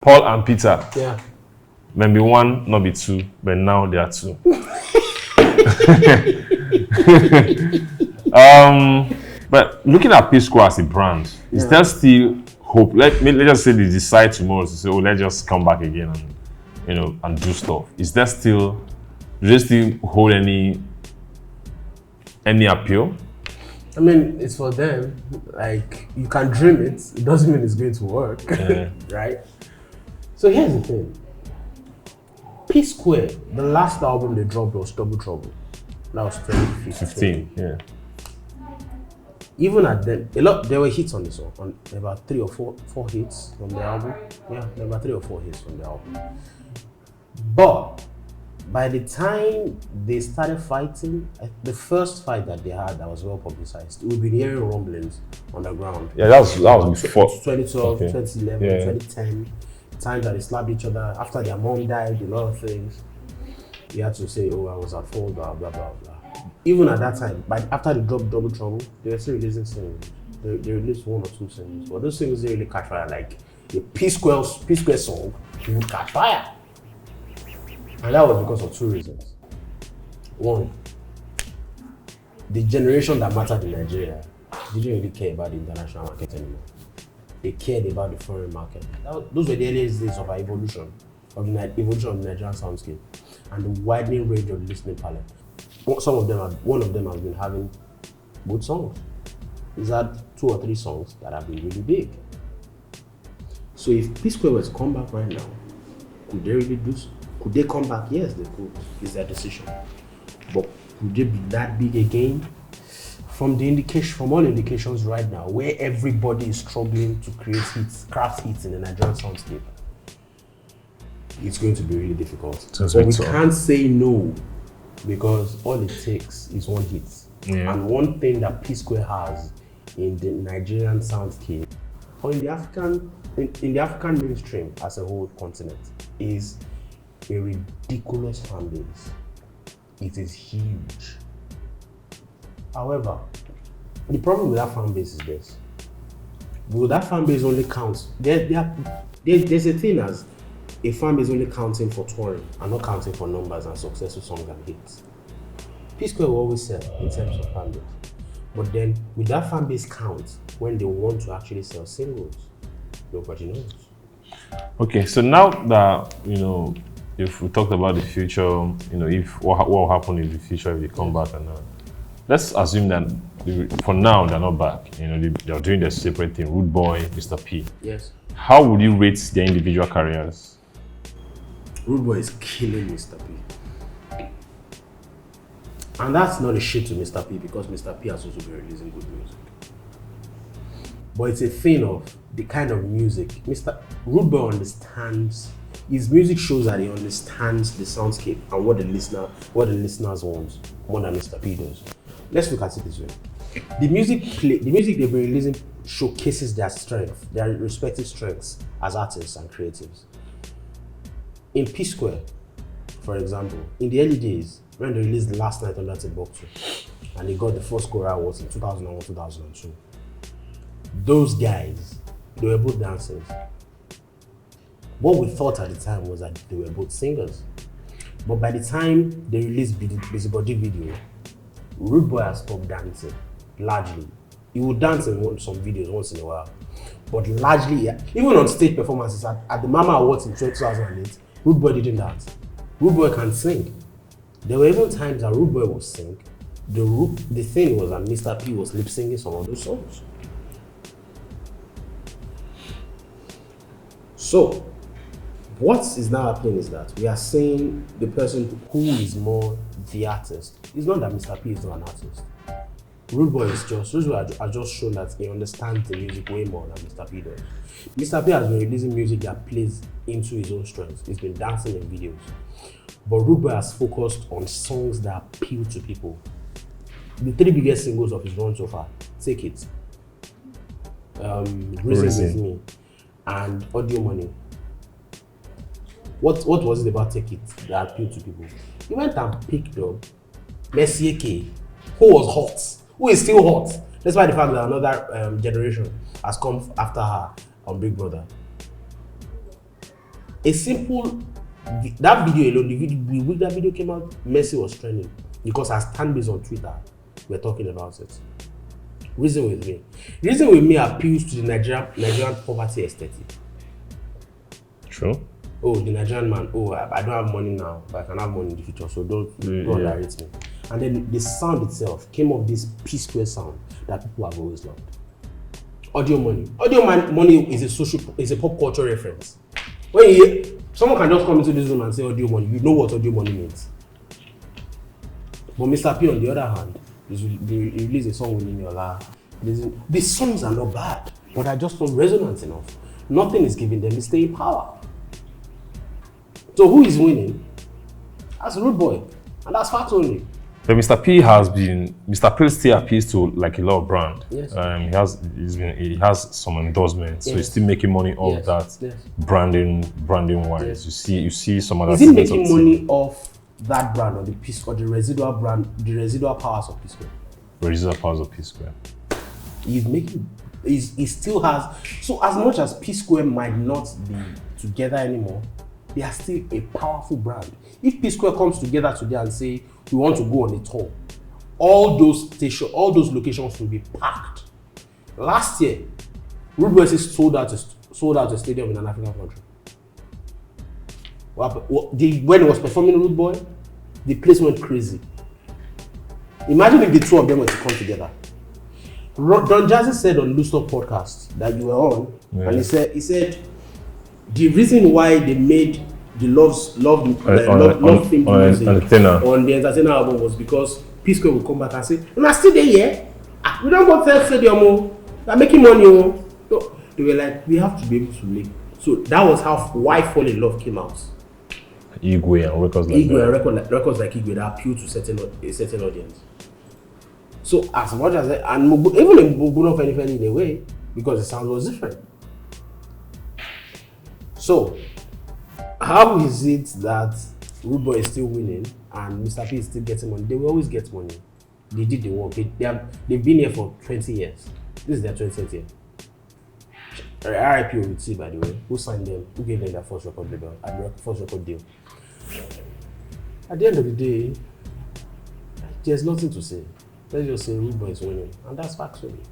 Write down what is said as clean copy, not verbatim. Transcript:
Paul and Peter. Yeah. Maybe one, not be two, but now they are two. But looking at Psquare as a brand, is there still hope? Let's just say they decide tomorrow to say, oh, let's just come back again and and do stuff. Is there still, do they still hold any appeal? I mean, it's for them. Like, you can dream it. It doesn't mean it's going to work, right? So here's the thing. Psquare, the last album they dropped was Double Trouble. That was 2015. Yeah. Even at them, there were hits on the song. About 3 or 4 hits from the album. Yeah, there were 3 or 4 hits from the album. But by the time they started fighting, the first fight that they had that was well publicized, we've been hearing rumblings on the ground. Yeah, that was before 2012, 2011, 2010. Time that they slapped each other after their mom died, a lot of things. They had to say, oh, I was at fault, blah, blah, blah, blah. Even at that time, after they dropped Double Trouble, they were still releasing singles. They released 1 or 2 singles. But those singles didn't really catch fire. Like a Psquare song would catch fire. And that was because of 2 reasons. 1, the generation that mattered in Nigeria didn't really care about the international market anymore. They cared about the foreign market. Those were the earliest days of our evolution of the Nigerian soundscape and the widening range of listening palette. One of them has been having good songs. He's had 2 or 3 songs that have been really big. So if Psquare were to come back right now, could they really do so? Could they come back? Yes, they could. It's their decision. But could they be that big again? From all indications right now, where everybody is struggling to create hits, craft hits in the Nigerian soundscape, it's going to be really difficult. But we can't say no, because all it takes is 1 hit. Yeah. And one thing that Psquare has in the Nigerian soundscape, or in the African mainstream as a whole continent, is a ridiculous fan base. It is huge. However, the problem with that fan base is this. Will that fan base only count? There's a thing as a fan base only counting for touring and not counting for numbers and successful songs and hits. Psquare will always sell in terms of fan base. But then, will that fan base count when they want to actually sell singles? Nobody knows. Okay, so now that, if we talked about the future, if what will happen in the future if they come back and let's assume that for now they're not back. They're doing their separate thing. Rudeboy, Mr.P. Yes. How would you rate their individual careers? Rudeboy is killing Mr.P. And that's not a shit to Mr.P because Mr.P has also been releasing good music. But it's a thing of the kind of music. Rudeboy understands. His music shows that he understands the soundscape and what the listeners want more than Mr.P does. Let's look at it this way. The music they've been releasing showcases their strength, their respective strengths as artists and creatives. In Psquare, for example, in the early days, when they released Last Night Under Timbuktu, and they got the first Cora Awards in 2001, 2002, those guys, they were both dancers. What we thought at the time was that they were both singers. But by the time they released Busybody video, Rudeboy has stopped dancing, largely. He would dance in some videos once in a while. But largely, even on stage performances at the Mama Awards in 2008, Rudeboy didn't dance. Rudeboy can sing. There were even times that Rudeboy would sing. The thing was that Mr.P was lip singing some of those songs. So, what is now happening is that we are saying the person who is more the artist. It's not that Mr. P is not an artist. Rudeboy has just shown that he understands the music way more than Mr. P does. Mr. P has been releasing music that plays into his own strengths. He's been dancing in videos. But Rudeboy has focused on songs that appeal to people. The 3 biggest singles of his run so far, Take It, Reason With Me, and Audio Money. What was it about Take It that appealed to people? He went and picked up Mercy K, who was hot, who is still hot, despite the fact that another generation has come after her on Big Brother. A simple that video alone, the week that video came out, Messi was trending because our fanbase on Twitter were talking about it. Reason with me appeals to the Nigerian poverty aesthetic. True. Oh, the Nigerian man. Oh, I don't have money now, but I can have money in the future. So don't underrate me. And then the sound itself came off this Psquare sound that people have always loved. Audio money is a pop culture reference. When someone can just come into this room and say audio money, you know what audio money means. But Mr. P, on the other hand, they release a song with Niniola. The songs are not bad, but are just not resonant enough. Nothing is giving them the staying power. So who is winning? That's Rudeboy, and that's fact only. But Mr. P still appeals to like a lot of brand. Yes. He has some endorsements, so he's still making money off that. Yes. Branding wise. Yes. You see some other. Is he making money off that brand or the the residual brand, the residual powers of Psquare? Residual powers of Psquare. He still has. So as much as Psquare might not be together anymore, they are still a powerful brand. If Psquare comes together today and say we want to go on a tour, all those locations will be packed. Last year, Rudeboy sold out a stadium in an African country. When he was performing Rudeboy, the place went crazy. Imagine if the two of them were to come together. Don Jazzy said on Lustop podcast that you were on, and he said the reason why they made the love theme music on the Entertainer album was because Psquare will come back and say, "We're still there, yeah? We don't go to the stadium, we're making money." So they were like, we have to be able to make. So that was how Why Fall in Love came out. Igwe and records like records like Igwe that appeal to a certain audience. So as much as even in Muguno Feni in a way, because the sound was different. So how is it that Rudeboy is still winning and Mr. P is still getting money? They will always get money. They did the work. They've been here for 20 years. This is their 20th year. RIP OT, by the way. Who signed them? Who gave them their first record deal? At the end of the day, there's nothing to say. Let's just say Rudeboy is winning, and that's factually.